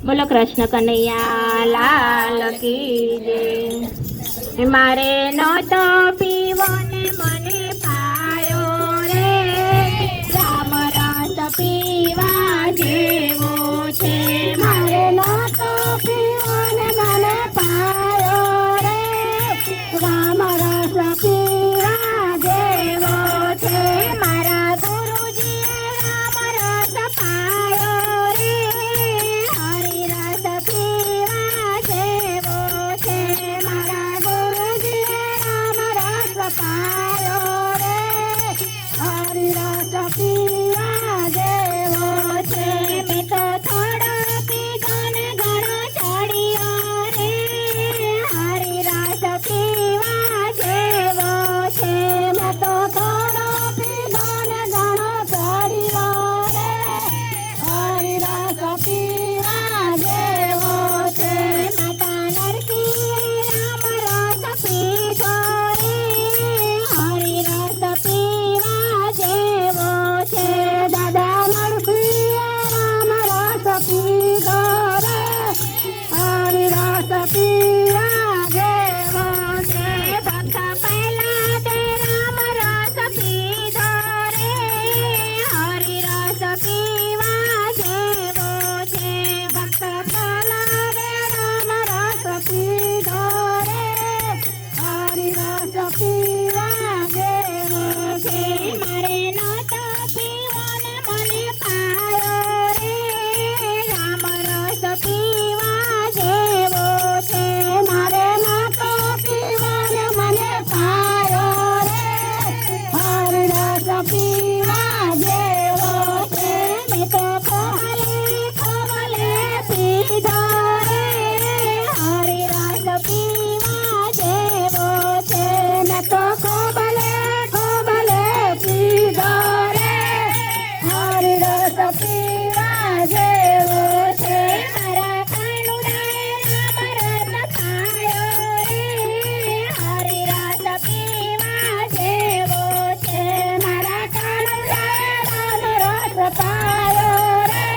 બોલો કૃષ્ણ કનૈયા લાલ કી જય। મારે નહોતો પીવો ને મને પાયો રે, રામ રસ પીવા જેવો છે। મારે નહોતો પીવો ને મને પાયો રે, રામ રસ પીવા જેવો છે। મારા ગુરુજીએ રામ રસ પાયો રે, હરિ રસ પીવા જેવો છે। મારા ગુરુજીએ રામ રસ પાયો રે, હરિ રસ પીવા જેવો છે। મેં તો થોડો પીધો ને ઘણો ચડ્યો રે, હરિ રસ પીવા જેવો છે। મેં તો થોડો પીધો ને ઘણો ચડ્યો રે, હરિ રસ પીવા જેવો છે। માતા નરસિંહે રામ રસ પીધો રે, હરિ રસ પીવા જેવો છે। દાદા નરસિંહે રામ રસ પીધો રે, હરિ રસ પીવા જેવો છે। ભક્ત પહેલાદે રામ રસ પીધો રે, હરિ રસ પીવા જેવો છે। ભક્ત પહેલાદે રામ રસ પીધો રે, હરિ રસ પીવા જેવો છે। મારે નહોતો પીવો ને મને પાયો રે, રામ રસ પીવા જેવો છે। મારે નહોતો પીવો ને મને પાયો રે, હરિ રસ પીવા જેવો છે। મેં તો ખોબલે ખોબલે પીધો રે, હરિ રસ પીવા જેવો છે। મેં તો ખોબલે ખોબલે પીધો રે, હરિ રસ પીવા જેવો છે। મારા કાનુડાએ રામ રસ પાયો રે, હરિ રસ પીવા જેવો છે। મારા કાનુડાએ રામ રસ પાયો રે,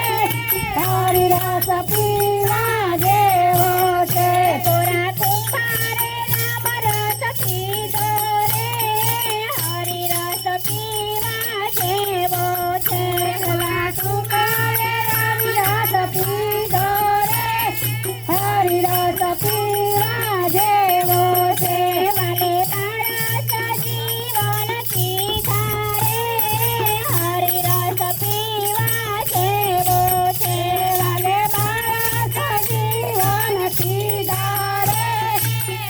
હરિ રસ પીવા જેવો છે। કોરા કુંભારે રામ રસ પીધો રે, હરિ રસ પીવા જેવો છે। કોરા કુંભારે રામ રસ પીધો રે, હરિ રસ પીવા જેવો છે। વાલે બાળક જીવન કીધા રે, હરિ રસ પીવા જેવો છે। વાલે બાળક જીવન કીધા રે,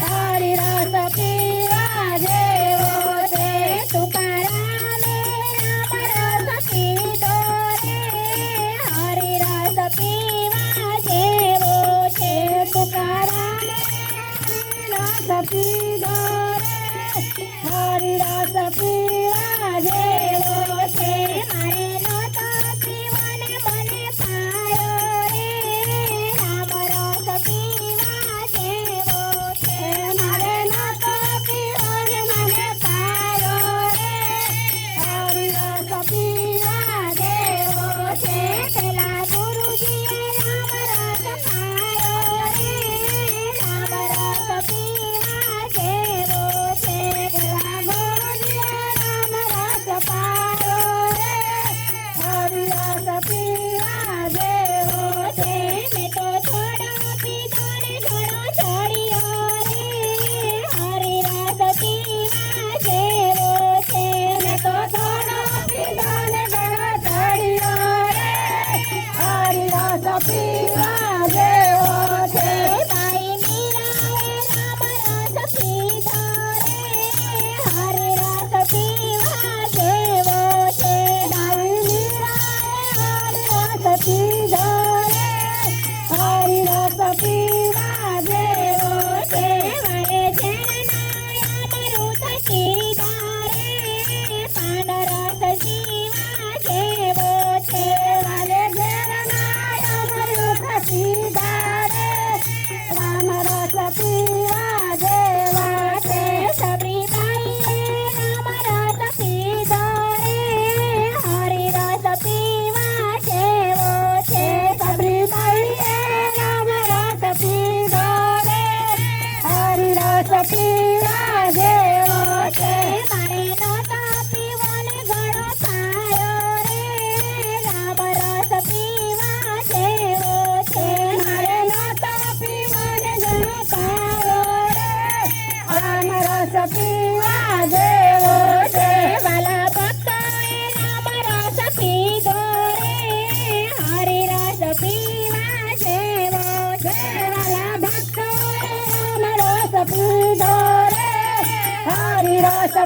હરિ રસ પીવા જેવો છે। તુકારામે રામ રસ પીધો રે, હરિ રસ પીવા જેવો છે। તુકારામે રસ પીધો રે, હરિ રસ પીવા જેવો છે। મારે નહોતો પીવો ને મને પાયો રે, રામ રસ પીવા જેવો છે। મારે નહોતો પીવો ને મને પાયો રે, હરિ રસ પીવા જેવો છે। પેલા ગુરુજીએ રામ રસ પાયો રે, રામ રસ પીવા જેવો છે। પેલા ગુરુજીએ રામ રસ પાયો રે, હરિ રસ પીવા જેવો છે। મેં તો થોડો પીધો ને ઘણો ચડ્યો રે, હરિ રસ પીવા જેવો છે। મેં તો થોડો પીધો ને ઘણો ચડ્યો રે, હરિ રસ પીવા જેવો છે। ભાઈ મીરાએ રામ રસ પીધો રે, હરિ રસ પીવા જેવો છે। ભાઈ મીરાએ હરિ રસ પીધો રે, હરિ રસ પીવા જેવો છે। વાલે ઝરનાએ અમૃત કીધા રે, પાન રસ જીવા જેવો છે। વાલે ઝરનાએ અમૃત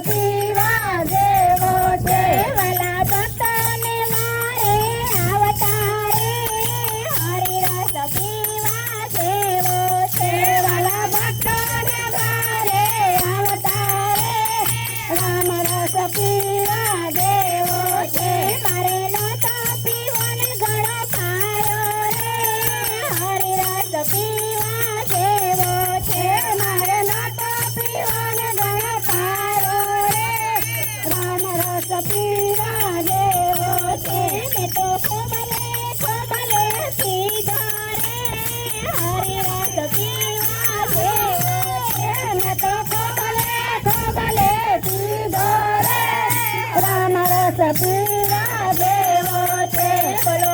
પીવા જેવો છે. વાલા ભક્તોને વારે આવતા રે હરિરસ પીવા જેવો છે. વાલા ભક્તોને વારે આવતા રે રામ રસ પીવા જેવો છે. મારે નહોતો પીવો ને ઘણો પાયો રે હરિરસ પીવા જેવો છે. મારે નહોતો પીવાનો ઘણો પાયો રે રામ રસ પીવા જેવો છે. મેં તો ખોબલે ખોબલે પીધો રે હરિરસ પીવા જેવો છે. મેં તો ખોબલે ખોબલે પીધો રે રામ રસ પીવા જેવો છે. બોલો